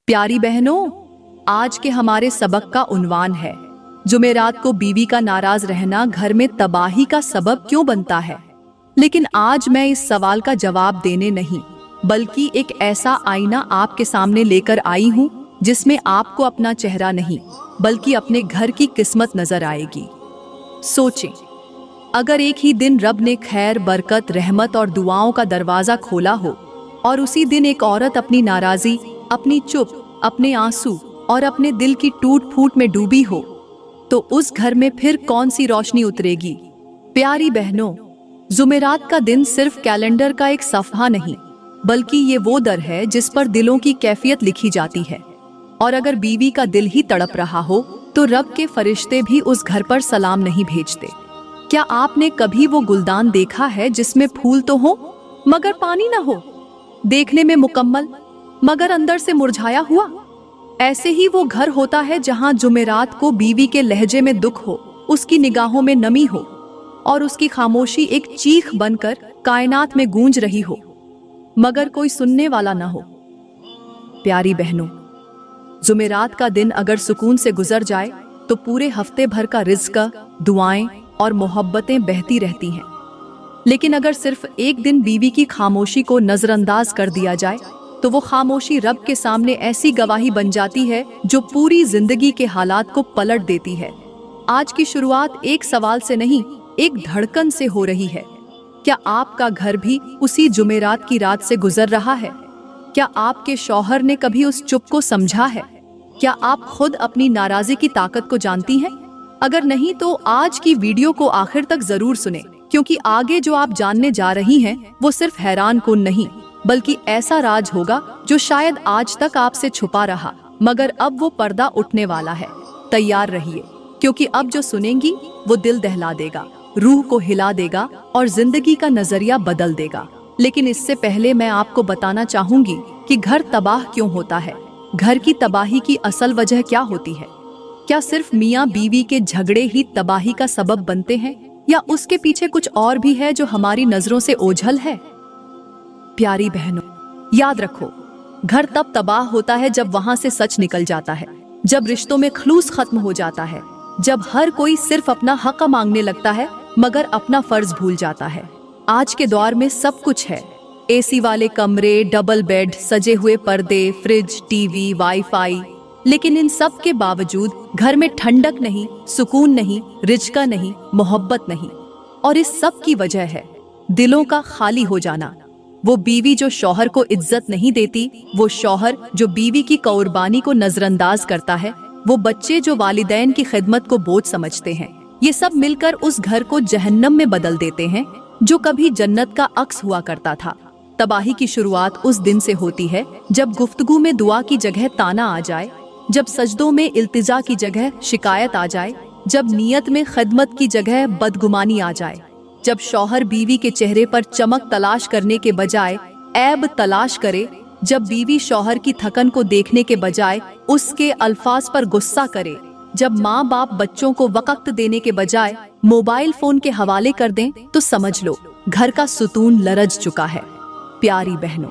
प्यारी बहनों, आज के हमारे सबक का उन्वान है जुमेरात को बीवी का नाराज रहना घर में तबाही का सबब क्यों बनता है। लेकिन आज मैं इस सवाल का जवाब देने नहीं बल्कि एक ऐसा आईना आपके सामने लेकर आई हूँ जिसमें आपको अपना चेहरा नहीं बल्कि अपने घर की किस्मत नजर आएगी। सोचें, अगर एक ही दिन रब ने खैर, बरकत, रहमत और दुआओं का दरवाजा खोला हो और उसी दिन एक औरत अपनी नाराजी, अपनी चुप, अपने आंसू और अपने दिल की टूट फूट में डूबी हो, तो उस घर में फिर कौन सी रोशनी उतरेगी। प्यारी बहनों, जुमेरात का दिन सिर्फ कैलेंडर का एक सफ़हा नहीं बल्कि ये वो दर है जिस पर दिलों की कैफियत लिखी जाती है। और अगर बीवी का दिल ही तड़प रहा हो तो रब के फरिश्ते भी उस घर पर सलाम नहीं भेजते। क्या आपने कभी वो गुलदान देखा है जिसमें फूल तो हो मगर पानी ना हो, देखने में मुकम्मल मगर अंदर से मुरझाया हुआ? ऐसे ही वो घर होता है जहां जुमेरात को बीवी के लहजे में दुख हो, उसकी निगाहों में नमी हो और उसकी खामोशी एक चीख बनकर कायनात में गूंज रही हो मगर कोई सुनने वाला ना हो। प्यारी बहनों, जुमेरात का दिन अगर सुकून से गुजर जाए तो पूरे हफ्ते भर का रिज़्क, दुआएं और मोहब्बतें बहती रहती हैं। लेकिन अगर सिर्फ एक दिन बीवी की खामोशी को नजरअंदाज कर दिया जाए तो वो खामोशी रब के सामने ऐसी गवाही बन जाती है जो पूरी जिंदगी के हालात को पलट देती है। आज की शुरुआत एक सवाल से नहीं, एक धड़कन से हो रही है। क्या आपका घर भी उसी जुमेरात की रात से गुजर रहा है? क्या आपके शौहर ने कभी उस चुप को समझा है? क्या आप खुद अपनी नाराजी की ताकत को जानती हैं? अगर नहीं तो आज की वीडियो को आखिर तक जरूर सुने, क्योंकि आगे जो आप जानने जा रही हैं वो सिर्फ हैरान कुन नहीं बल्कि ऐसा राज होगा जो शायद आज तक आपसे छुपा रहा मगर अब वो पर्दा उठने वाला है। तैयार रहिए, क्योंकि अब जो सुनेंगी वो दिल दहला देगा, रूह को हिला देगा और जिंदगी का नजरिया बदल देगा। लेकिन इससे पहले मैं आपको बताना चाहूंगी कि घर तबाह क्यों होता है। घर की तबाही की असल वजह क्या होती है? क्या सिर्फ मियाँ बीवी के झगड़े ही तबाही का सबब बनते हैं या उसके पीछे कुछ और भी है जो हमारी नजरों से ओझल है? प्यारी बहनों, याद रखो, घर तब तबाह होता है जब वहां से सच निकल जाता है, जब रिश्तों में खलूस खत्म हो जाता है, जब हर कोई सिर्फ अपना हक मांगने लगता है मगर अपना फर्ज भूल जाता है। आज के दौर में सब कुछ है, एसी वाले कमरे, डबल बेड, सजे हुए पर्दे, फ्रिज, टीवी, वाईफाई, लेकिन इन सब के बावजूद घर में ठंडक नहीं, सुकून नहीं, रिज़्क नहीं, मोहब्बत नहीं। और इस सब की वजह है दिलों का खाली हो जाना। वो बीवी जो शौहर को इज्जत नहीं देती, वो शौहर जो बीवी की कुर्बानी को नजरअंदाज करता है, वो बच्चे जो वालिदैन की खिदमत को बोझ समझते हैं। ये सब मिलकर उस घर को जहन्नम में बदल देते हैं जो कभी जन्नत का अक्स हुआ करता था। तबाही की शुरुआत उस दिन से होती है जब गुफ्तगू में दुआ की जगह ताना आ जाए, जब सजदों में इल्तिजा की जगह शिकायत आ जाए, जब नीयत में खिदमत की जगह बदगुमानी आ जाए, जब शौहर बीवी के चेहरे पर चमक तलाश करने के बजाय ऐब तलाश करे, जब बीवी शौहर की थकन को देखने के बजाय उसके अल्फाज पर गुस्सा करे, जब माँ बाप बच्चों को वक्त देने के बजाय मोबाइल फोन के हवाले कर दें, तो समझ लो घर का सुकून लरज चुका है। प्यारी बहनों,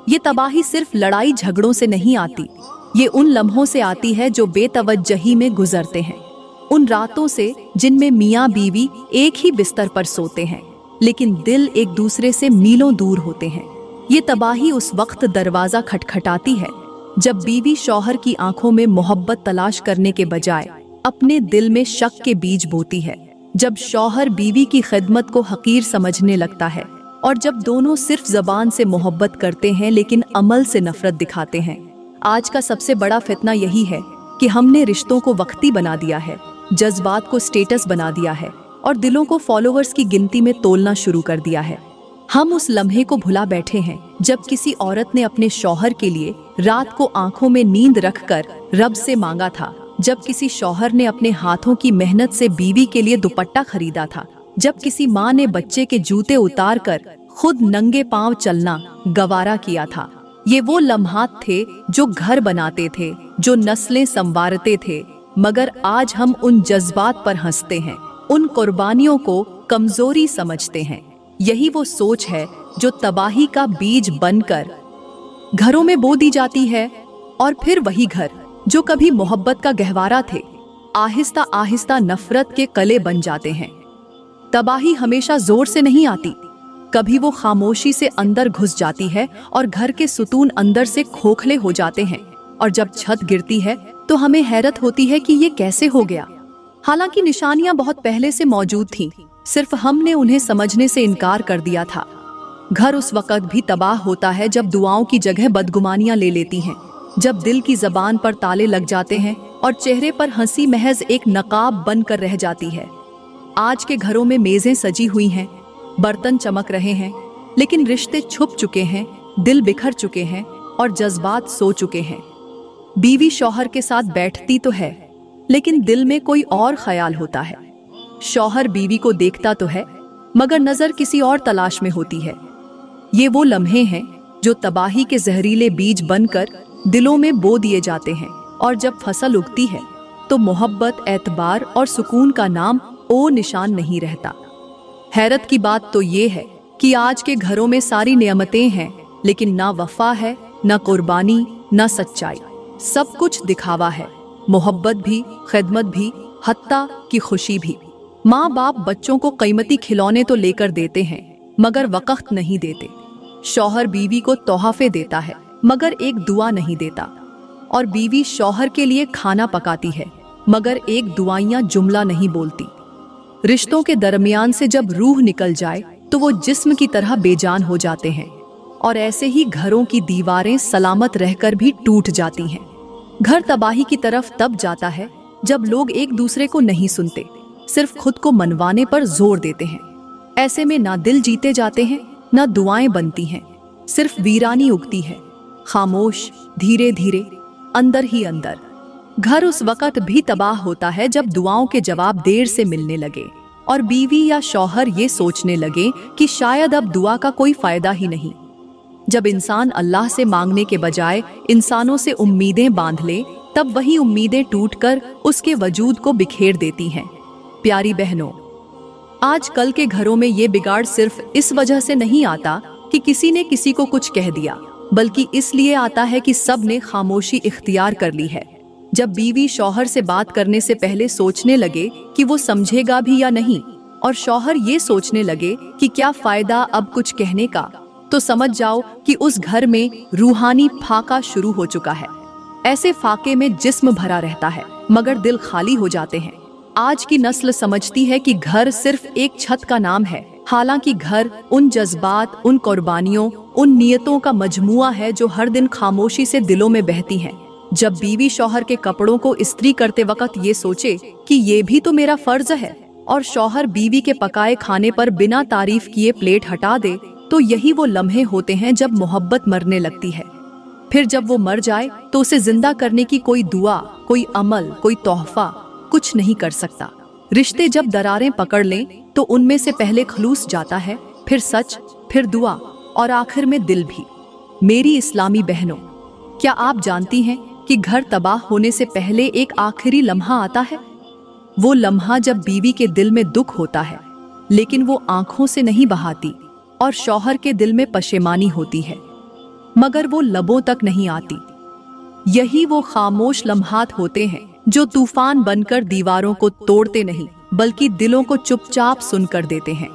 ये तबाही सिर्फ लड़ाई झगड़ों से नहीं आती, ये उन लम्हों से आती है जो बेतवज्जही में गुजरते हैं, उन रातों से जिनमें मियाँ बीवी एक ही बिस्तर पर सोते हैं लेकिन दिल एक दूसरे से मीलों दूर होते हैं। ये तबाही उस वक्त दरवाजा खटखटाती है जब बीवी शौहर की आंखों में मोहब्बत तलाश करने के बजाय अपने दिल में शक के बीज बोती है, जब शौहर बीवी की खिदमत को हकीर समझने लगता है और जब दोनों सिर्फ जबान से मोहब्बत करते हैं लेकिन अमल से नफरत दिखाते हैं। आज का सबसे बड़ा फितना यही है कि हमने रिश्तों को वक्ती बना दिया है, जज्बात को स्टेटस बना दिया है और दिलों को फॉलोअर्स की गिनती में तोलना शुरू कर दिया है। हम उस लम्हे को भुला बैठे हैं जब किसी औरत ने अपने शौहर के लिए रात को आंखों में नींद रखकर रब से मांगा था, जब किसी शौहर ने अपने हाथों की मेहनत से बीवी के लिए दुपट्टा खरीदा था, जब किसी माँ ने बच्चे के जूते उतार कर खुद नंगे पांव चलना गवारा किया था। ये वो लम्हात थे जो घर बनाते थे, जो नस्लें संवारते थे, मगर आज हम उन जज्बात पर हंसते हैं, उन कुर्बानियों को कमजोरी समझते हैं। यही वो सोच है जो तबाही का बीज बनकर घरों में बो दी जाती है और फिर वही घर जो कभी मोहब्बत का गहवारा थे, आहिस्ता आहिस्ता नफरत के कले बन जाते हैं। तबाही हमेशा जोर से नहीं आती, कभी वो खामोशी से अंदर घुस जाती है और घर के सुतून अंदर से खोखले हो जाते हैं। और जब छत गिरती है तो हमें हैरत होती है कि ये कैसे हो गया। हालांकि निशानियां बहुत पहले से मौजूद थीं, सिर्फ हमने उन्हें समझने से इनकार कर दिया था। घर उस वक्त भी तबाह होता है जब दुआओं की जगह बदगुमानियां ले लेती हैं, जब दिल की जबान पर ताले लग जाते हैं और चेहरे पर हंसी महज एक नकाब बनकर रह जाती है। आज के घरों में मेजें सजी हुई हैं, बर्तन चमक रहे हैं, लेकिन रिश्ते छुप चुके हैं, दिल बिखर चुके हैं और जज्बात सो चुके हैं। बीवी शौहर के साथ बैठती तो है, लेकिन दिल में कोई और ख्याल होता है। शौहर बीवी को देखता तो है, मगर नजर किसी और तलाश में होती है। ये वो लम्हे हैं जो तबाही के जहरीले बीज बनकर दिलों में बो दिए जाते हैं, और जब फसल उगती है तो मोहब्बत, एतबार और सुकून का नाम ओ निशान नहीं रहता। हैरत की बात तो ये है कि आज के घरों में सारी नियमतें हैं, लेकिन ना वफा है, ना कुर्बानी, ना सच्चाई। सब कुछ दिखावा है, मोहब्बत भी, खिदमत भी, हत्ता की खुशी भी। माँ बाप बच्चों को कीमती खिलौने तो लेकर देते हैं, मगर वक़्त नहीं देते। शौहर बीवी को तोहफे देता है, मगर एक दुआ नहीं देता। और बीवी शौहर के लिए खाना पकाती है, मगर एक दुआइयाँ जुमला नहीं बोलती। रिश्तों के दरमियान से जब रूह निकल जाए तो वो जिस्म की तरह बेजान हो जाते हैं, और ऐसे ही घरों की दीवारें सलामत रहकर भी टूट जाती हैं। घर तबाही की तरफ तब जाता है जब लोग एक दूसरे को नहीं सुनते, सिर्फ खुद को मनवाने पर जोर देते हैं। ऐसे में ना दिल जीते जाते हैं, ना दुआएं बनती हैं, सिर्फ वीरानी उगती है, खामोश, धीरे धीरे, अंदर ही अंदर। घर उस वक्त भी तबाह होता है जब दुआओं के जवाब देर से मिलने लगे और बीवी या शौहर ये सोचने लगे कि शायद अब दुआ का कोई फायदा ही नहीं। जब इंसान अल्लाह से मांगने के बजाय इंसानों से उम्मीदें बांध ले, तब वही उम्मीदें टूटकर उसके वजूद को बिखेर देती हैं। प्यारी बहनों, आज कल के घरों में ये बिगाड़ सिर्फ इस वजह से नहीं आता कि किसी ने किसी को कुछ कह दिया, बल्कि इसलिए आता है कि सब ने खामोशी इख्तियार कर ली है। जब बीवी शौहर से बात करने से पहले सोचने लगे कि वो समझेगा भी या नहीं, और शौहर ये सोचने लगे कि क्या फायदा अब कुछ कहने का, तो समझ जाओ कि उस घर में रूहानी फाका शुरू हो चुका है। ऐसे फाके में जिस्म भरा रहता है, मगर दिल खाली हो जाते हैं। आज की नस्ल समझती है कि घर सिर्फ एक छत का नाम है, हालांकि घर उन जज्बात, उन कुर्बानियों, उन नियतों का मजमुआ है जो हर दिन खामोशी से दिलों में बहती हैं। जब बीवी शौहर के कपड़ों को इस्त्री करते वक्त ये सोचे कि ये भी तो मेरा फर्ज है, और शौहर बीवी के पकाए खाने पर बिना तारीफ किए प्लेट हटा दे, तो यही वो लम्हे होते हैं जब मोहब्बत मरने लगती है। फिर जब वो मर जाए तो उसे जिंदा करने की कोई दुआ, कोई अमल, कोई तोहफा कुछ नहीं कर सकता। रिश्ते जब दरारें पकड़ लें तो उनमें से पहले खलूस जाता है, फिर सच, फिर दुआ और आखिर में दिल भी। मेरी इस्लामी बहनों, क्या आप जानती हैं कि घर तबाह होने से पहले एक आखिरी लम्हा आता है? वो लम्हा जब बीवी के दिल में दुख होता है, लेकिन वो आंखों से नहीं बहाती, और शौहर के दिल में पशेमानी होती है, मगर वो लबों तक नहीं आती। यही वो खामोश लम्हात होते हैं जो तूफान बनकर दीवारों को तोड़ते नहीं, बल्कि दिलों को चुपचाप सुनकर देते हैं।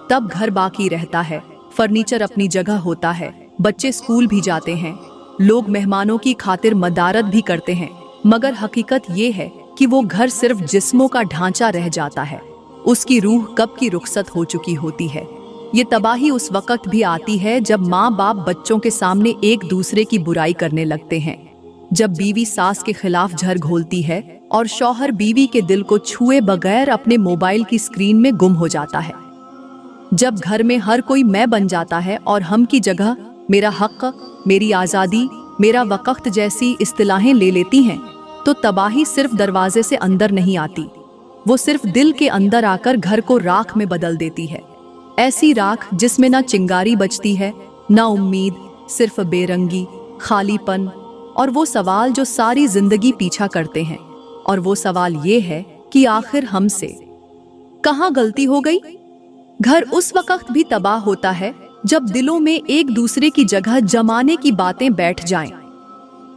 तब घर बाकी रहता है, फर्नीचर अपनी जगह होता है, बच्चे स्कूल भी जाते हैं, लोग मेहमानों की खातिर मदारत भी करते हैं, मगर हकीकत ये है कि वो घर सिर्फ जिस्मों का ढांचा रह जाता है। उसकी रूह कब की रुखसत हो चुकी होती है। ये तबाही उस वक्त भी आती है जब माँ बाप बच्चों के सामने एक दूसरे की बुराई करने लगते हैं, जब बीवी सास के खिलाफ झर घोलती है और शौहर बीवी के दिल को छुए बगैर अपने मोबाइल की स्क्रीन में गुम हो जाता है, जब घर में हर कोई मैं बन जाता है और हम की जगह मेरा हक, मेरी आज़ादी, मेरा वक़्त जैसी इस्तिलाहें ले लेती हैं, तो तबाही सिर्फ दरवाजे से अंदर नहीं आती, वो सिर्फ दिल के अंदर आकर घर को राख में बदल देती है। ऐसी राख जिसमें ना चिंगारी बचती है, ना उम्मीद, सिर्फ बेरंगी, खालीपन, और वो सवाल जो सारी जिंदगी पीछा करते हैं। और वो सवाल ये है कि आखिर हमसे कहाँ गलती हो गई? घर उस वक्त भी तबाह होता है जब दिलों में एक दूसरे की जगह जमाने की बातें बैठ जाएं।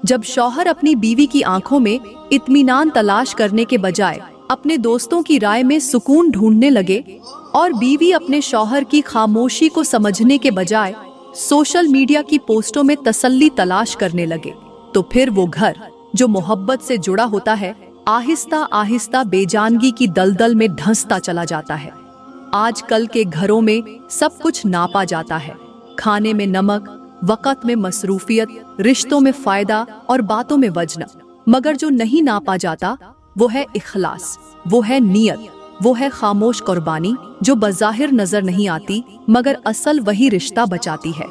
जब शौहर अपनी बीवी की आंखों में इत्मीनान तलाश करने के बजाय अपने दोस्तों की राय में सुकून ढूंढने लगे और बीवी अपने शौहर की खामोशी को समझने के बजाय सोशल मीडिया की पोस्टों में तसल्ली तलाश करने लगे, तो फिर वो घर जो मोहब्बत से जुड़ा होता है आहिस्ता आहिस्ता बेजानगी की दलदल में धंसता चला जाता है। आजकल के घरों में सब कुछ नापा जाता है, खाने में नमक, वक़्त में मसरूफियत, रिश्तों में फायदा और बातों में वजन, मगर जो नहीं नापा जाता वो है इखलास, वो है नियत, वो है खामोश कुर्बानी जो बज़ाहिर नजर नहीं आती मगर असल वही रिश्ता बचाती है।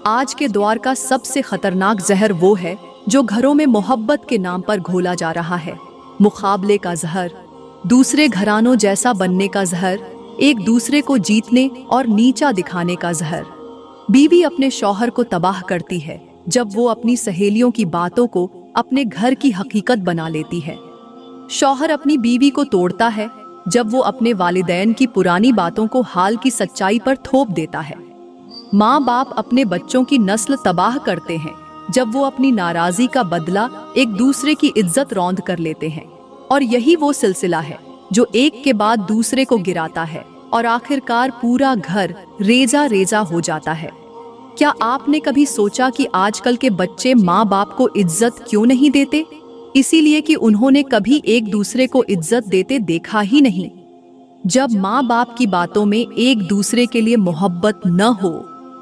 आज के दौर का सबसे खतरनाक जहर वो है जो घरों में मोहब्बत के नाम पर घोला जा रहा है। मुकाबले का जहर, दूसरे घरानों जैसा बनने का जहर, एक दूसरे को जीतने और नीचा दिखाने का जहर। बीवी अपने शौहर को तबाह करती है जब वो अपनी सहेलियों की बातों को अपने घर की हकीकत बना लेती है। शौहर अपनी बीवी को तोड़ता है जब वो अपने वालिदैन की पुरानी बातों को हाल की सच्चाई पर थोप देता है। माँ बाप अपने बच्चों की नस्ल तबाह करते हैं जब वो अपनी नाराजगी का बदला एक दूसरे की इज्जत रौंद कर लेते हैं। और यही वो सिलसिला है जो एक के बाद दूसरे को गिराता है और आखिरकार पूरा घर रेजा रेजा हो जाता है। क्या आपने कभी सोचा कि आजकल के बच्चे माँ बाप को इज्जत क्यों नहीं देते? इसीलिए कि उन्होंने कभी एक दूसरे को इज्जत देते देखा ही नहीं। जब माँ बाप की बातों में एक दूसरे के लिए मोहब्बत न हो,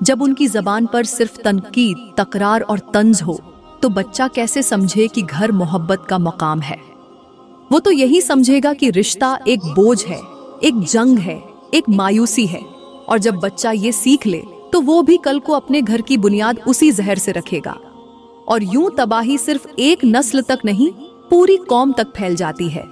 जब उनकी जबान पर सिर्फ तनकीद, तकरार और तंज हो, तो बच्चा कैसे समझे कि घर मोहब्बत का मकाम है? वो तो यही समझेगा कि रिश्ता एक बोझ है, एक जंग है, एक मायूसी है। और जब बच्चा ये सीख ले तो वो भी कल को अपने घर की बुनियाद उसी जहर से रखेगा। और यूं तबाही सिर्फ एक नस्ल तक नहीं, पूरी कौम तक फैल जाती है।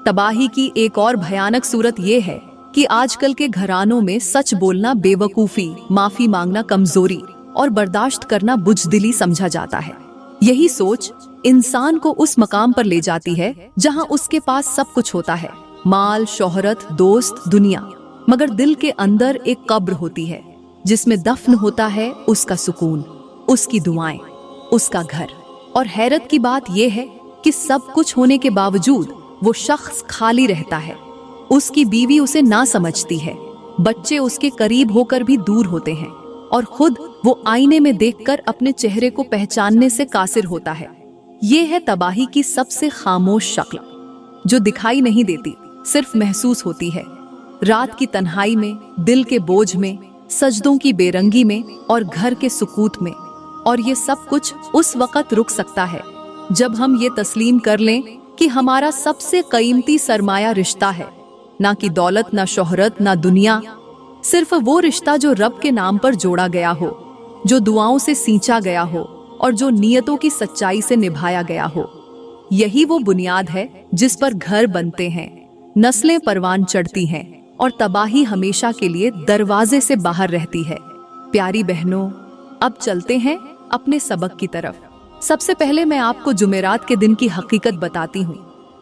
तबाही की एक और भयानक सूरत ये है कि आजकल के घरानों में सच बोलना बेवकूफी, माफी मांगना कमजोरी और बर्दाश्त करना बुजदिली समझा जाता है। यही सोच इंसान को उस मकाम पर ले जाती है जहां उसके पास सब कुछ होता है, माल, शोहरत, दोस्त, दुनिया, मगर दिल के अंदर एक कब्र होती है जिसमें दफन होता है उसका सुकून, उसकी दुआएं, उसका घर। और हैरत की बात यह है कि सब कुछ होने के बावजूद वो शख्स खाली रहता है। उसकी बीवी उसे ना समझती है, बच्चे उसके करीब होकर भी दूर होते हैं और खुद वो आईने में देखकर अपने चेहरे को पहचानने से कासिर होता है। ये है तबाही की सबसे खामोश शक्ल, जो दिखाई नहीं देती, सिर्फ महसूस होती है। रात की तन्हाई में, दिल के बोझ में, सजदों की बेरंगी में और घर के सुकूत में। और ये सब कुछ उस वक़्त रुक सकता है जब हम ये तस्लीम कर लें कि हमारा सबसे कीमती सरमाया रिश्ता है, ना कि दौलत, ना शोहरत, ना दुनिया, सिर्फ वो रिश्ता जो रब के नाम पर जोड़ा गया हो, जो दुआओं से सींचा गया हो और जो नियतों की सच्चाई से निभाया गया हो। यही वो बुनियाद है जिस पर घर बनते हैं, नस्लें परवान चढ़ती हैं और तबाही हमेशा के लिए दरवाजे से बाहर रहती है। प्यारी बहनों, अब चलते हैं अपने सबक की तरफ। सबसे पहले मैं आपको जुमेरात के दिन की हकीकत बताती हूँ,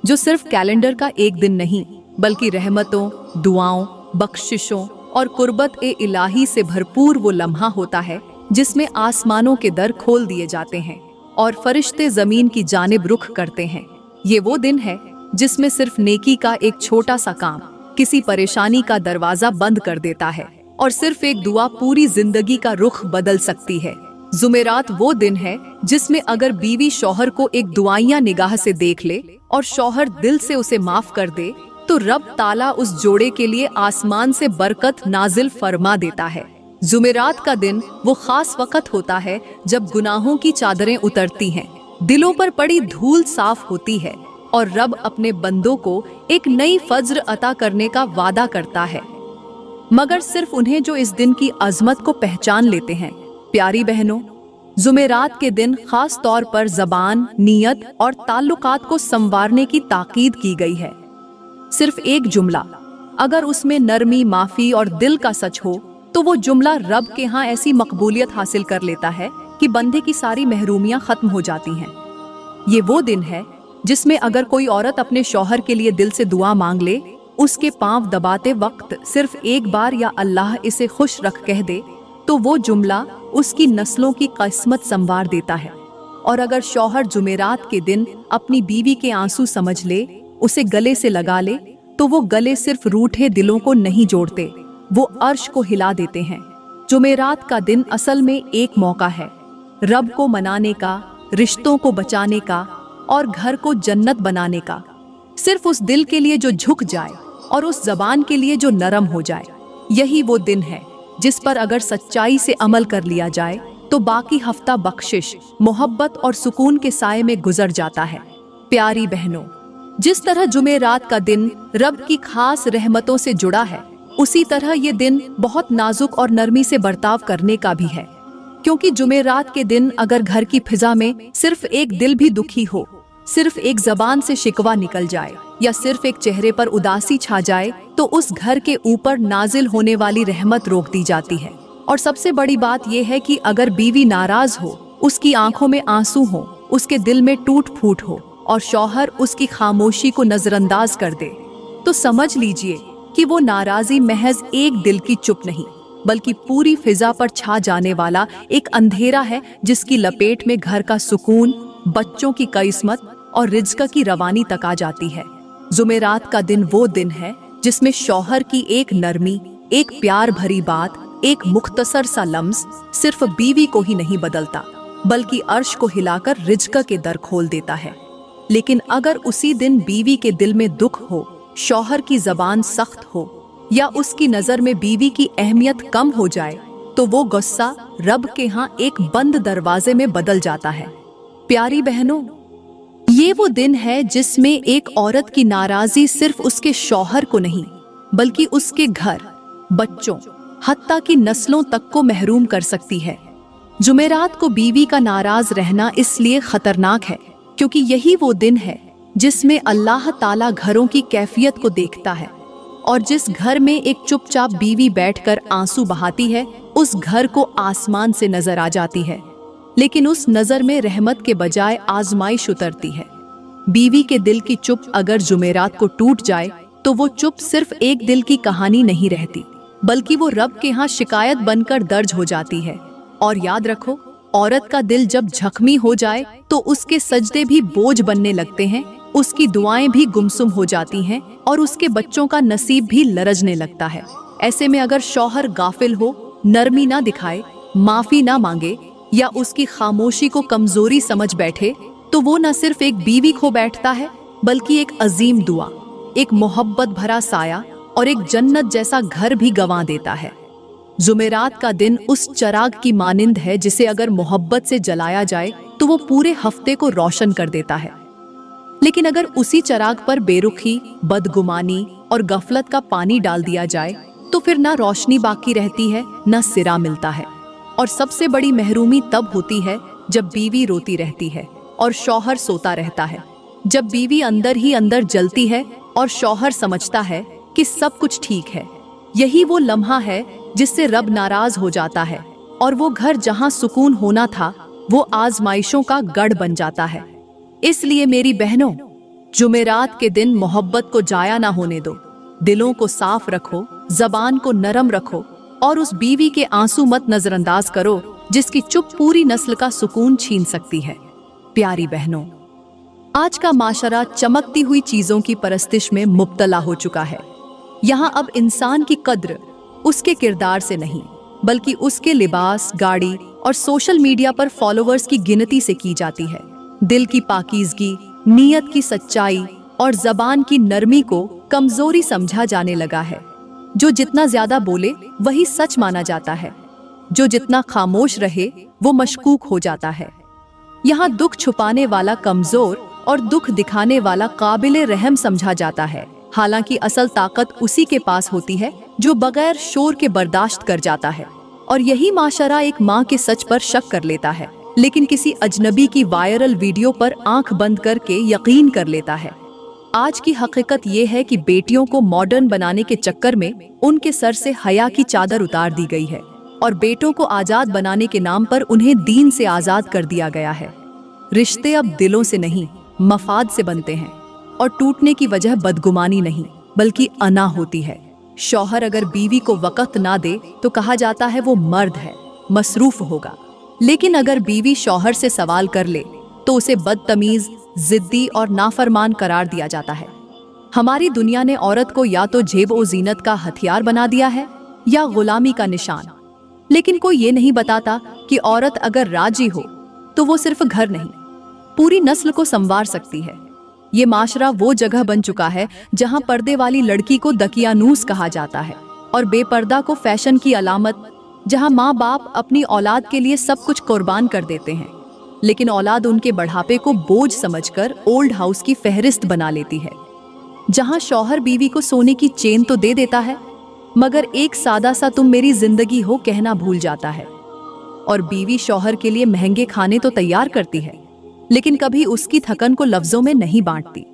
जो सिर्फ कैलेंडर का एक दिन नहीं बल्कि रहमतों, दुआओं, बख्शिशों और कुर्बत-ए-इलाही से भरपूर वो लम्हा होता है जिसमें आसमानों के दर खोल दिए जाते हैं और फरिश्ते जमीन की जानिब रुख करते हैं। ये वो दिन है जिसमें सिर्फ नेकी का एक छोटा सा काम किसी परेशानी का दरवाजा बंद कर देता है और सिर्फ एक दुआ पूरी जिंदगी का रुख बदल सकती है। जुमेरात वो दिन है जिसमें अगर बीवी शौहर को एक दुआइया निगाह से देख ले और शौहर दिल से उसे माफ कर दे तो रब ताला उस जोड़े के लिए आसमान से बरकत नाजिल फरमा देता है। जुमेरात का दिन वो खास वक्त होता है जब गुनाहों की चादरें उतरती हैं, दिलों पर पड़ी धूल साफ होती है और रब अपने बंदों को एक नई फज्र अता करने का वादा करता है, मगर सिर्फ उन्हें जो इस दिन की अजमत को पहचान लेते हैं। प्यारी बहनों, जुमेरात के दिन खास तौर पर जबान, नियत और ताल्लुकात को संवारने की ताकीद की गई है। सिर्फ एक जुमला, अगर उसमें नरमी, माफी और दिल का सच हो तो वो जुमला रब के यहाँ ऐसी मकबूलियत हासिल कर लेता है कि बंदे की सारी महरूमियां खत्म हो जाती हैं। ये वो दिन है जिसमें अगर कोई औरत अपने शौहर के लिए दिल से दुआ मांग ले, उसके पांव दबाते वक्त सिर्फ एक बार या अल्लाह इसे खुश रख कह दे, तो वो जुमला उसकी नस्लों की किस्मत संवार देता है। और अगर शौहर जुमेरात के दिन अपनी बीवी के आंसू समझ ले, उसे गले से लगा ले, तो वो गले सिर्फ रूठे दिलों को नहीं जोड़ते, वो अर्श को हिला देते हैं। जुमेरात का दिन असल में एक मौका है रब को मनाने का, रिश्तों को बचाने का और घर को जन्नत बनाने का। सिर्फ उस दिल के लिए जो झुक जाए और उस जबान के लिए जो नरम हो जाए। यही वो दिन है जिस पर अगर सच्चाई से अमल कर लिया जाए तो बाकी हफ्ता बख्शिश, मोहब्बत और सुकून के साए में गुजर जाता है। प्यारी बहनों, जिस तरह जुमेरात का दिन रब की खास रहमतों से जुड़ा है, उसी तरह ये दिन बहुत नाजुक और नरमी से बर्ताव करने का भी है। क्योंकि जुमेरात के दिन अगर घर की फिजा में सिर्फ एक दिल भी दुखी हो, सिर्फ एक जबान से शिकवा निकल जाए या सिर्फ एक चेहरे पर उदासी छा जाए, तो उस घर के ऊपर नाजिल होने वाली रहमत रोक दी जाती है। और सबसे बड़ी बात यह है कि अगर बीवी नाराज हो, उसकी आंखों में आंसू हो, उसके दिल में टूट फूट हो और शौहर उसकी खामोशी को नजरअंदाज कर दे, तो समझ लीजिए कि वो नाराजी महज एक दिल की चुप नहीं, बल्कि पूरी फिजा पर छा जाने वाला एक अंधेरा है जिसकी लपेट में घर का सुकून, बच्चों की किस्मत और रिज्क की रवानी तक आ जाती है। जुमेरात का दिन वो दिन है जिसमें शौहर की एक नरमी, एक प्यार भरी बात, एक मुख्तसर सा लम्स सिर्फ बीवी को ही नहीं बदलता, बल्कि अर्श को हिलाकर रिज्क के दर खोल देता है। लेकिन अगर उसी दिन बीवी के दिल में दुख हो, शौहर की जबान सख्त हो या उसकी नजर में बीवी की अहमियत कम हो जाए, तो वो गुस्सा रब के यहाँ एक बंद दरवाजे में बदल जाता है। प्यारी बहनों, ये वो दिन है जिसमें एक औरत की नाराजी सिर्फ उसके शौहर को नहीं, बल्कि उसके घर, बच्चों, हत्ता की नस्लों तक को महरूम कर सकती है। जुमेरात को बीवी का नाराज रहना इसलिए खतरनाक है क्योंकि यही वो दिन है जिसमें अल्लाह ताला घरों की कैफियत को देखता है, और जिस घर में एक चुपचाप बीवी बैठकर आंसू बहाती है, उस घर को आसमान से नजर आ जाती है। लेकिन उस नजर में रहमत के बजाय आजमाइश उतरती है। बीवी के दिल की चुप अगर जुमेरात को टूट जाए, तो वो चुप सिर्फ एक दिल की कहानी नहीं रहती, बल्कि वो रब के यहाँ शिकायत बनकर दर्ज हो जाती है। और याद रखो, औरत का दिल जब जख्मी हो जाए तो उसके सजदे भी बोझ बनने लगते हैं, उसकी दुआएं भी गुमसुम हो जाती हैं और उसके बच्चों का नसीब भी लरजने लगता है। ऐसे में अगर शौहर गाफिल हो, नरमी ना दिखाए, माफी ना मांगे या उसकी खामोशी को कमजोरी समझ बैठे, तो वो न सिर्फ एक बीवी खो बैठता है, बल्कि एक अजीम दुआ, एक मोहब्बत भरा साया और एक जन्नत जैसा घर भी गंवा देता है। जुमेरात का दिन उस चराग की मानिंद है जिसे अगर मोहब्बत से जलाया जाए तो वो पूरे हफ्ते को रोशन कर देता है। लेकिन अगर उसी चराग पर बेरुखी, बदगुमानी और गफलत का पानी डाल दिया जाए, तो फिर ना रोशनी बाकी रहती है, ना सिरा मिलता है। और सबसे बड़ी महरूमी तब होती है जब बीवी रोती रहती है और शौहर सोता रहता है, जब बीवी अंदर ही अंदर जलती है और शौहर समझता है कि सब कुछ ठीक है। यही वो लम्हा है जिससे रब नाराज हो जाता है और वो घर जहां सुकून होना था, वो आजमाइशों का गढ़ बन जाता है। इसलिए मेरी बहनों, जुमेरात के दिन मोहब्बत को जाया ना होने दो, दिलों को साफ रखो, जबान को नरम रखो और उस बीवी के आंसू मत नजरअंदाज करो जिसकी चुप पूरी नस्ल का सुकून छीन सकती है। प्यारी बहनों, आज का माशरा चमकती हुई चीजों की परस्तिश में मुब्तला हो चुका है। यहाँ अब इंसान की कद्र उसके किरदार से नहीं, बल्कि उसके लिबास, गाड़ी और सोशल मीडिया पर फॉलोवर्स की गिनती से की जाती है। दिल की पाकीज़गी, नीयत की सच्चाई और जबान की नरमी को कमजोरी समझा जाने लगा है। जो जितना ज्यादा बोले वही सच माना जाता है, जो जितना खामोश रहे वो मशकूक हो जाता है। यहाँ दुख छुपाने वाला कमजोर और दुख दिखाने वाला काबिले रहम समझा जाता है। हालांकि असल ताकत उसी के पास होती है जो बगैर शोर के बर्दाश्त कर जाता है। और यही माशरा एक माँ के सच पर शक कर लेता है, लेकिन किसी अजनबी की वायरल वीडियो पर आंख बंद करके यकीन कर लेता है। आज की हकीकत ये है कि बेटियों को मॉडर्न बनाने के चक्कर में उनके सर से हया की चादर उतार दी गई है और बेटों को आजाद बनाने के नाम पर उन्हें दीन से आजाद कर दिया गया है। रिश्ते अब दिलों से नहीं, मफाद से बनते हैं और टूटने की वजह बदगुमानी नहीं, बल्कि अना होती है। शौहर अगर बीवी को वक़्त ना दे तो कहा जाता है वो मर्द है, मसरूफ होगा। लेकिन अगर बीवी शौहर से सवाल कर ले तो उसे बदतमीज, जिद्दी और नाफरमान करार दिया जाता है। हमारी दुनिया ने औरत को या तो जेब ओ जीनत का हथियार बना दिया है या गुलामी का निशान। लेकिन कोई ये नहीं बताता कि औरत अगर राजी हो तो वो सिर्फ घर नहीं, पूरी नस्ल को संवार सकती है। ये माशरा वो जगह बन चुका है जहां पर्दे वाली लड़की को दकियानूस कहा जाता है और बेपर्दा को फैशन की अलामत, जहां माँ बाप अपनी औलाद के लिए सब कुछ कुर्बान कर देते हैं, लेकिन औलाद उनके बढ़ापे को बोझ समझकर ओल्ड हाउस की फहरिस्त बना लेती है। जहां शौहर बीवी को सोने की चेन तो दे देता है, मगर एक सादा सा तुम मेरी जिंदगी हो कहना भूल जाता है। और बीवी शौहर के लिए महंगे खाने तो तैयार करती है, लेकिन कभी उसकी थकन को लफ्जों में नहीं बांटती।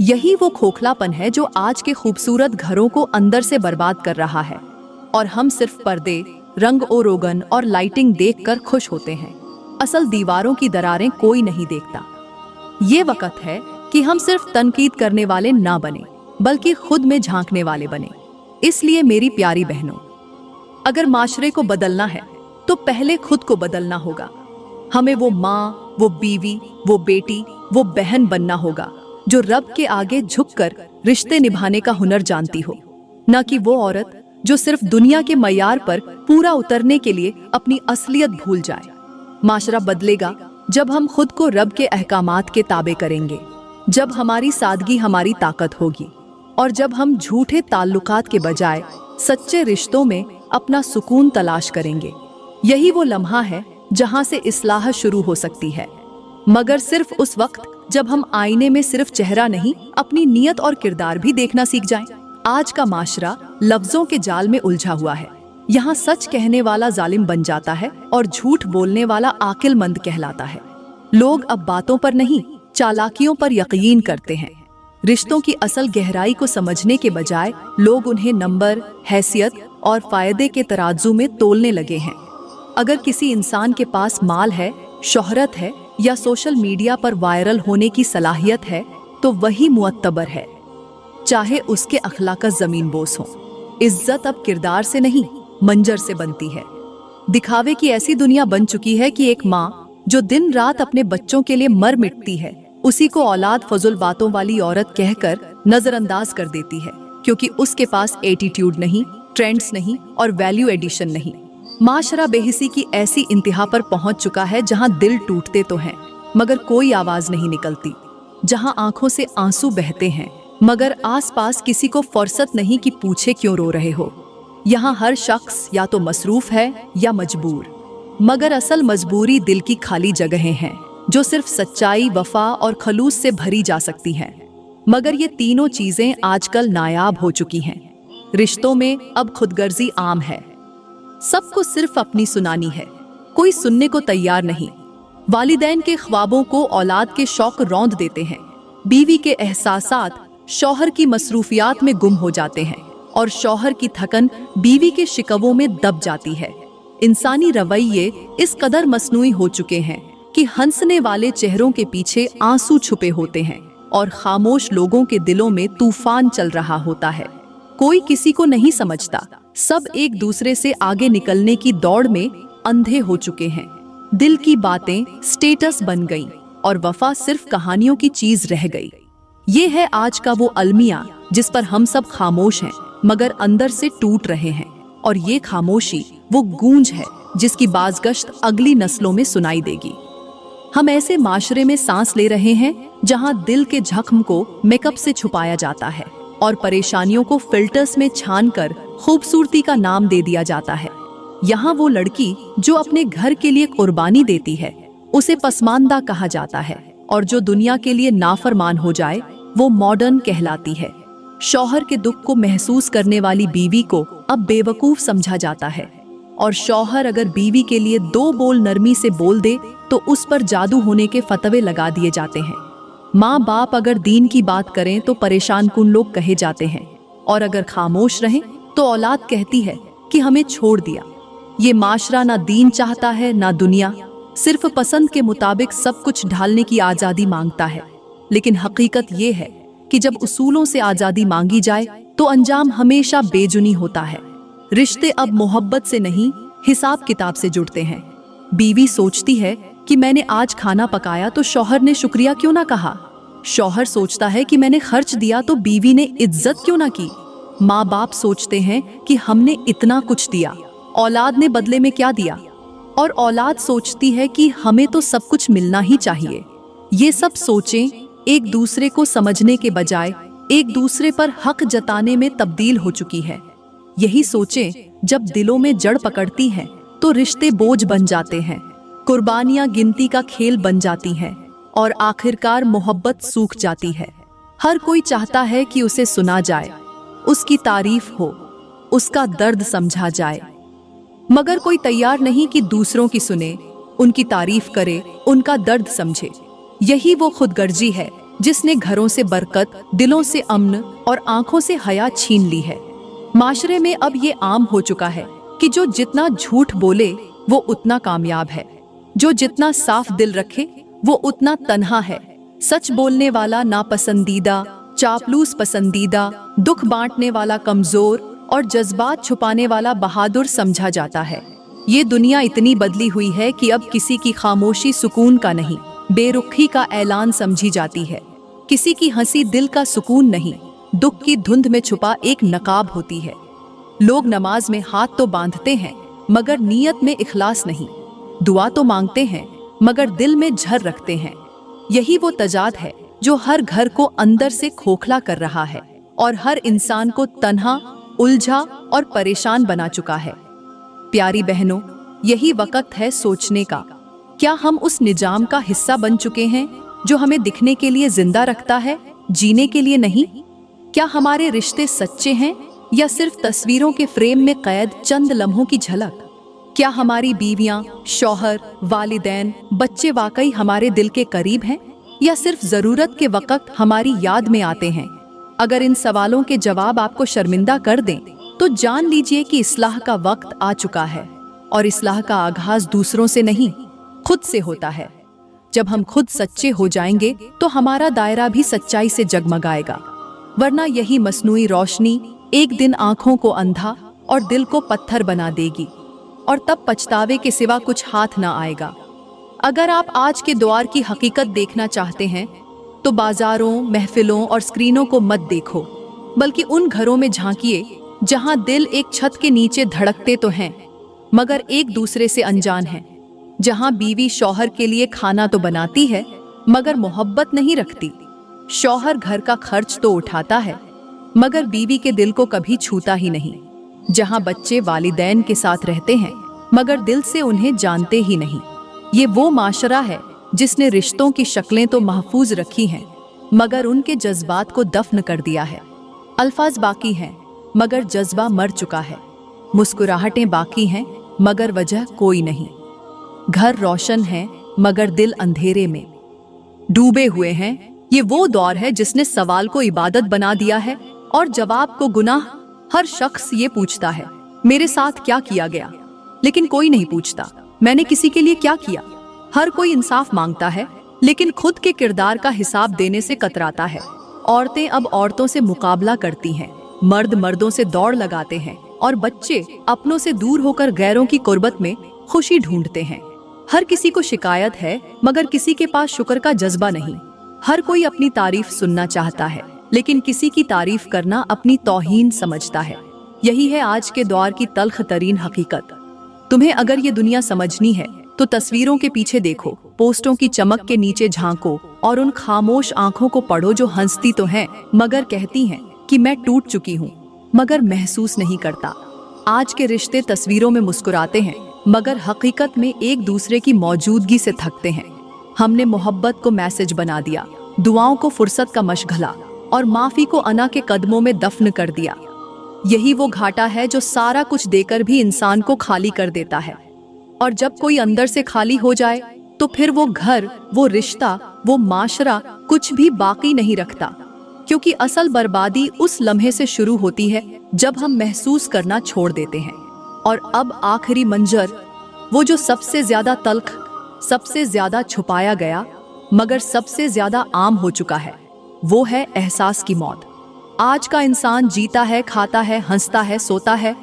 यही वो खोखलापन है जो आज के खूबसूरत घरों को अंदर से बर्बाद कर रहा है। और हम सिर्फ पर्दे, रंग ओ रोगन और लाइटिंग देखकर खुश होते हैं। असल दीवारों की दरारें कोई नहीं देखता। ये वक्त है कि हम सिर्फ तनकीद करने वाले ना बने, बल्कि खुद में झांकने वाले बने। इसलिए मेरी प्यारी बहनों, अगर माशरे को बदलना है तो पहले खुद को बदलना होगा। हमें वो माँ, वो बीवी, वो बेटी, वो बहन बनना होगा जो रब के आगे झुककर रिश्ते निभाने का हुनर जानती हो, न कि वो औरत जो सिर्फ दुनिया के मयार पर पूरा उतरने के लिए अपनी असलियत भूल जाए। माशरा बदलेगा जब हम खुद को रब के अहकामात के ताबे करेंगे, जब हमारी सादगी हमारी ताकत होगी और जब हम झूठे ताल्लुकात के बजाय सच्चे रिश्तों में अपना सुकून तलाश करेंगे। यही वो लम्हा है जहां से इस्लाह शुरू हो सकती है, मगर सिर्फ उस वक्त जब हम आईने में सिर्फ चेहरा नहीं, अपनी नीयत और किरदार भी देखना सीख जाएं। आज का माशरा लफ्जों के जाल में उलझा हुआ है। यहाँ सच कहने वाला जालिम बन जाता है और झूठ बोलने वाला आकिलमंद कहलाता है। लोग अब बातों पर नहीं, चालाकियों पर यकीन करते हैं। रिश्तों की असल गहराई को समझने के बजाय लोग उन्हें नंबर, हैसियत और फायदे के तराजू में तोलने लगे हैं। अगर किसी इंसान के पास माल है, शोहरत है या सोशल मीडिया पर वायरल होने की सलाहियत है, तो वही मुअत्तबर है, चाहे उसके अखलाक जमीन बोस हो। इज्जत अब किरदार से नहीं, मंजर से बनती है। दिखावे की ऐसी दुनिया बन चुकी है कि एक माँ जो दिन रात अपने बच्चों के लिए मर मिटती है, उसी को औलाद फजुल बातों वाली औरत कहकर नजरअंदाज कर देती है, क्योंकि उसके पास एटीट्यूड नहीं, ट्रेंड्स नहीं और वैल्यू एडिशन नहीं। माशरा बेहिसी की ऐसी इंतहा पर पहुंच चुका है जहां दिल टूटते तो हैं, मगर कोई आवाज नहीं निकलती, जहां आंखों से आंसू बहते हैं, मगर आसपास किसी को फुर्सत नहीं कि पूछे क्यों रो रहे हो। यहाँ हर शख्स या तो मसरूफ है या मजबूर, मगर असल मजबूरी दिल की खाली जगहें हैं जो सिर्फ सच्चाई, वफा और खलूस से भरी जा सकती हैं। मगर ये तीनों चीजें आजकल नायाब हो चुकी हैं। रिश्तों में अब खुदगर्जी आम है, सबको सिर्फ अपनी सुनानी है, कोई सुनने को तैयार नहीं। वालिदैन के ख्वाबों को औलाद के शौक रौंद देते हैं, बीवी के एहसासात शौहर की मसरूफियात में गुम हो जाते हैं और शौहर की थकन बीवी के शिकवों में दब जाती है। इंसानी रवैये इस कदर मसनूई हो चुके हैं कि हंसने वाले चेहरों के पीछे आंसू छुपे होते हैं और खामोश लोगों के दिलों में तूफान चल रहा होता है। कोई किसी को नहीं समझता, सब एक दूसरे से आगे निकलने की दौड़ में अंधे हो चुके हैं। दिल की बातें स्टेटस बन गईं और वफा सिर्फ कहानियों की चीज रह गई। ये है आज का वो अलमिया जिस पर हम सब खामोश हैं, मगर अंदर से टूट रहे हैं। और ये खामोशी वो गूंज है जिसकी बाज़गश्त अगली नस्लों में सुनाई देगी। हम ऐसे माशरे में सांस ले रहे हैं जहां दिल के जख्म को मेकअप से छुपाया जाता है और परेशानियों को फिल्टर्स में छानकर खूबसूरती का नाम दे दिया जाता है। यहाँ वो लड़की जो अपने घर के लिए कुर्बानी देती है उसे पसमानदा कहा जाता है, और जो दुनिया के लिए नाफरमान हो जाए वो मॉडर्न कहलाती है। शौहर के दुख को महसूस करने वाली बीवी को अब बेवकूफ समझा जाता है, और शौहर अगर बीवी के लिए 2 बोल नरमी से बोल दे तो उस पर जादू होने के फतवे लगा दिए जाते हैं। माँ बाप अगर दीन की बात करें तो परेशान कुन लोग कहे जाते हैं, और अगर खामोश रहें तो औलाद कहती है कि हमें छोड़ दिया। ये माशरा ना दीन चाहता है ना दुनिया, सिर्फ पसंद के मुताबिक सब कुछ ढालने की आज़ादी मांगता है। लेकिन हकीकत ये है कि जब उसूलों से आज़ादी मांगी जाए तो अंजाम हमेशा बेजुनी होता है। रिश्ते अब मोहब्बत से नहीं, हिसाब किताब से जुड़ते हैं। बीवी सोचती है कि मैंने आज खाना पकाया तो शौहर ने शुक्रिया क्यों ना कहा। शौहर सोचता है कि मैंने खर्च दिया तो बीवी ने इज्जत क्यों ना की। माँ बाप सोचते हैं कि हमने इतना कुछ दिया, औलाद ने बदले में क्या दिया। और औलाद सोचती है कि हमें तो सब कुछ मिलना ही चाहिए। ये सब सोचें एक दूसरे को समझने के बजाय एक दूसरे पर हक जताने में तब्दील हो चुकी है। यही सोचें जब दिलों में जड़ पकड़ती हैं तो रिश्ते बोझ बन जाते हैं, कुर्बानियां गिनती का खेल बन जाती हैं और आखिरकार मोहब्बत सूख जाती है। हर कोई चाहता है कि उसे सुना जाए, उसकी तारीफ हो, उसका दर्द समझा जाए, मगर कोई तैयार नहीं कि दूसरों की सुने, उनकी तारीफ करे, उनका दर्द समझे। यही वो खुदगर्जी है जिसने घरों से बरकत, दिलों से अमन और आंखों से हया छीन ली है। माशरे में अब ये आम हो चुका है कि जो जितना झूठ बोले वो उतना कामयाब है, जो जितना साफ दिल रखे वो उतना तन्हा है। सच बोलने वाला नापसंदीदा, चापलूस पसंदीदा, दुख बांटने वाला कमजोर और जज्बात छुपाने वाला बहादुर समझा जाता है। ये दुनिया इतनी बदली हुई है कि अब किसी की खामोशी सुकून का नहीं, बेरुखी का ऐलान समझी जाती है। किसी की हंसी दिल का सुकून नहीं, दुख की धुंध में छुपा एक नकाब होती है। लोग नमाज में हाथ तो बांधते हैं मगर नीयत में इखलास नहीं, दुआ तो मांगते हैं मगर दिल में झर रखते हैं। यही वो तजाद है जो हर घर को अंदर से खोखला कर रहा है और हर इंसान को तन्हा, उलझा और परेशान बना चुका है। प्यारी बहनों, यही वक्त है सोचने का। क्या हम उस निजाम का हिस्सा बन चुके हैं जो हमें दिखने के लिए जिंदा रखता है, जीने के लिए नहीं? क्या हमारे रिश्ते सच्चे हैं या सिर्फ तस्वीरों के फ्रेम में कैद चंद लम्हों की झलक? क्या हमारी बीवियां, शौहर, वालिदैन, बच्चे वाकई हमारे दिल के करीब हैं या सिर्फ जरूरत के वक्त हमारी याद में आते हैं? अगर इन सवालों के जवाब आपको शर्मिंदा कर दें तो जान लीजिए कि इस्लाह का वक्त आ चुका है। और इस्लाह का आगाज दूसरों से नहीं, खुद से होता है। जब हम खुद सच्चे हो जाएंगे तो हमारा दायरा भी सच्चाई से जगमगाएगा, वरना यही मसनूई रोशनी एक दिन आंखों को अंधा और दिल को पत्थर बना देगी और तब पछतावे के सिवा कुछ हाथ ना आएगा। अगर आप आज के दौर की हकीकत देखना चाहते हैं तो बाजारों, महफिलों और स्क्रीनों को मत देखो, बल्कि उन घरों में झांकिए जहां दिल एक छत के नीचे धड़कते तो हैं मगर एक दूसरे से अनजान हैं, जहां बीवी शौहर के लिए खाना तो बनाती है मगर मोहब्बत नहीं रखती, शौहर घर का खर्च तो उठाता है मगर बीवी के दिल को कभी छूता ही नहीं, जहां बच्चे वालिदैन के साथ रहते हैं मगर दिल से उन्हें जानते ही नहीं। ये वो माशरा है जिसने रिश्तों की शक्लें तो महफूज रखी हैं मगर उनके जज्बात को दफन कर दिया है। अल्फाज बाकी हैं मगर जज्बा मर चुका है, मुस्कुराहटें बाकी हैं मगर वजह कोई नहीं, घर रोशन है मगर दिल अंधेरे में डूबे हुए हैं। ये वो दौर है जिसने सवाल को इबादत बना दिया है और जवाब को गुनाह। हर शख्स ये पूछता है मेरे साथ क्या किया गया, लेकिन कोई नहीं पूछता मैंने किसी के लिए क्या किया। हर कोई इंसाफ मांगता है लेकिन खुद के किरदार का हिसाब देने से कतराता है। औरतें अब औरतों से मुकाबला करती हैं, मर्द मर्दों से दौड़ लगाते हैं और बच्चे अपनों से दूर होकर गैरों की कुर्बत में खुशी ढूंढते हैं। हर किसी को शिकायत है मगर किसी के पास शुक्र का जज्बा नहीं। हर कोई अपनी तारीफ सुनना चाहता है लेकिन किसी की तारीफ करना अपनी तौहीन समझता है। यही है आज के दौर की तल्ख तरीन हकीकत। तुम्हें अगर ये दुनिया समझनी है तो तस्वीरों के पीछे देखो, पोस्टों की चमक के नीचे झांको और उन खामोश आंखों को पढ़ो जो हंसती तो हैं मगर कहती हैं कि मैं टूट चुकी हूँ, मगर महसूस नहीं करता। आज के रिश्ते तस्वीरों में मुस्कुराते हैं मगर हकीकत में एक दूसरे की मौजूदगी से थकते हैं। हमने मोहब्बत को मैसेज बना दिया, दुआओं को फुर्सत का मशगला और माफी को अना के कदमों में दफन कर दिया। यही वो घाटा है जो सारा कुछ देकर भी इंसान को खाली कर देता है। और जब कोई अंदर से खाली हो जाए तो फिर वो घर, वो रिश्ता, वो माशरा कुछ भी बाकी नहीं रखता, क्योंकि असल बर्बादी उस लम्हे से शुरू होती है जब हम महसूस करना छोड़ देते हैं। और अब आखिरी मंजर, वो जो सबसे ज्यादा तल्ख, सबसे ज्यादा छुपाया गया मगर सबसे ज्यादा आम हो चुका है, वो है एहसास की मौत। आज का इंसान जीता है, खाता है, हंसता है, सोता है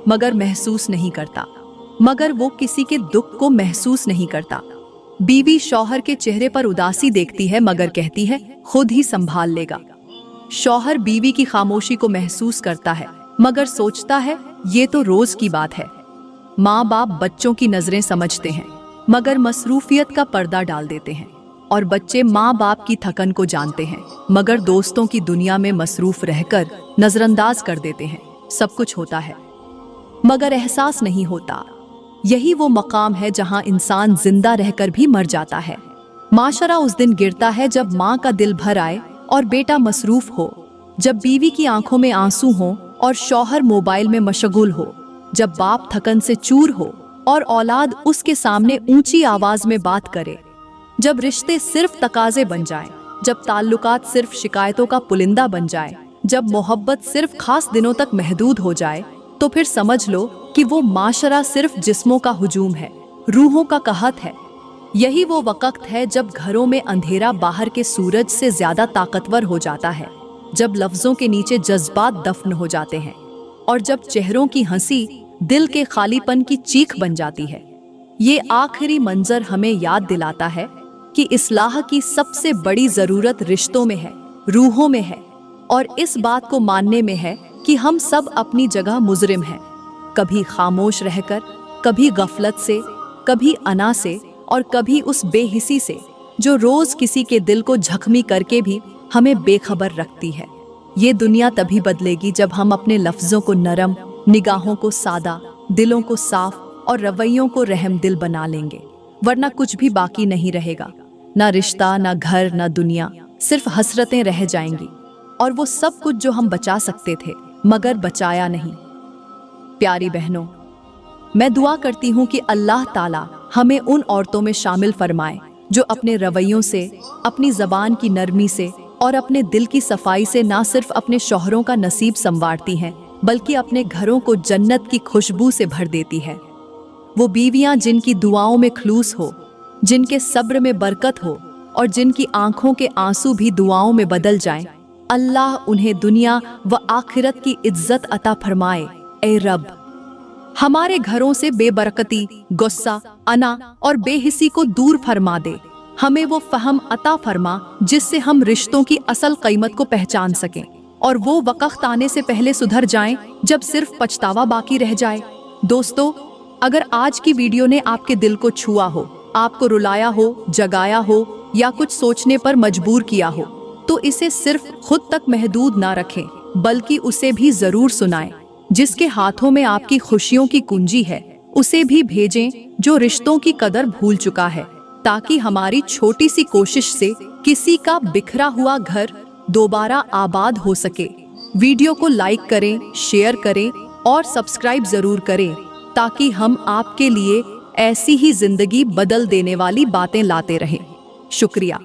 मगर महसूस नहीं करता। मगर वो किसी के दुख को महसूस नहीं करता। बीवी शौहर के चेहरे पर उदासी देखती है मगर कहती है खुद ही संभाल लेगा। शौहर बीवी की खामोशी को महसूस करता है मगर सोचता है ये तो रोज की बात है। माँ बाप बच्चों की नजरें समझते हैं मगर मसरूफियत का पर्दा डाल देते हैं, और बच्चे माँ बाप की थकन को जानते हैं मगर दोस्तों की दुनिया में मसरूफ रहकर नजरअंदाज कर देते हैं। सब कुछ होता है मगर एहसास नहीं होता। यही वो मकाम है जहां इंसान जिंदा रहकर भी मर जाता है। माशरा उस दिन गिरता है जब माँ का दिल भर आए और बेटा मसरूफ हो, जब बीवी की आंखों में आंसू हो और शौहर मोबाइल में मशगूल हो, जब बाप थकन से चूर हो और औलाद उसके सामने ऊंची आवाज में बात करे, जब रिश्ते सिर्फ तकाजे बन जाएं, जब ताल्लुकात सिर्फ शिकायतों का पुलिंदा बन जाए, जब मोहब्बत सिर्फ खास दिनों तक महदूद हो जाए, तो फिर समझ लो कि वो माशरा सिर्फ जिस्मों का हुजूम है, रूहों का कहत है। यही वो वक्त है जब घरों में अंधेरा बाहर के सूरज से ज्यादा ताकतवर हो जाता है, जब लफ्जों के नीचे जज्बात दफन हो जाते हैं और जब चेहरों की हंसी दिल के खालीपन की चीख बन जाती है। ये आखिरी मंजर हमें याद दिलाता है कि इस्लाह की सबसे बड़ी जरूरत रिश्तों में है, रूहों में है, और इस बात को मानने में है कि हम सब अपनी जगह मुजरिम हैं, कभी खामोश रहकर, कभी गफलत से, कभी अना से और कभी उस बेहिसी से जो रोज किसी के दिल को जख्मी करके भी हमें बेखबर रखती है। ये दुनिया तभी बदलेगी जब हम अपने लफ्जों को नरम, निगाहों को सादा, दिलों को साफ और रवैयों को रहमदिल बना लेंगे, वरना कुछ भी बाकी नहीं रहेगा। ना रिश्ता, ना घर, ना दुनिया, सिर्फ हसरतें रह जाएंगी, और वो सब कुछ जो हम बचा सकते थे मगर बचाया नहीं। प्यारी बहनों, मैं दुआ करती हूँ कि अल्लाह ताला हमें उन औरतों में शामिल फरमाए जो अपने रवैयों से, अपनी ज़बान की नरमी से और अपने दिल की सफाई से ना सिर्फ अपने शौहरों का नसीब संवारती हैं बल्कि अपने घरों को जन्नत की खुशबू से भर देती है। वो बीवियां जिनकी दुआओं में खलूस हो, जिनके सब्र में बरकत हो और जिनकी आंखों के आंसू भी दुआओं में बदल जाएं, अल्लाह उन्हें दुनिया व आखिरत की इज्जत अता फरमाए। ए रब, हमारे घरों से बेबरकती, गुस्सा, अना और बेहिसी को दूर फरमा दे। हमें वो फहम अता फरमा जिससे हम रिश्तों की असल कीमत को पहचान सकें और वो वक्त आने से पहले सुधर जाएं जब सिर्फ पछतावा बाकी रह जाए। दोस्तों, अगर आज की वीडियो ने आपके दिल को छुआ हो, आपको रुलाया हो, जगाया हो या कुछ सोचने पर मजबूर किया हो, तो इसे सिर्फ खुद तक महदूद ना रखें बल्कि उसे भी जरूर सुनाएं। जिसके हाथों में आपकी खुशियों की कुंजी है उसे भी भेजें जो रिश्तों की कदर भूल चुका है, ताकि हमारी छोटी सी कोशिश से किसी का बिखरा हुआ घर दोबारा आबाद हो सके। वीडियो को लाइक करें, शेयर करें और सब्सक्राइब जरूर करें ताकि हम आपके लिए ऐसी ही जिंदगी बदल देने वाली बातें लाते रहें। शुक्रिया।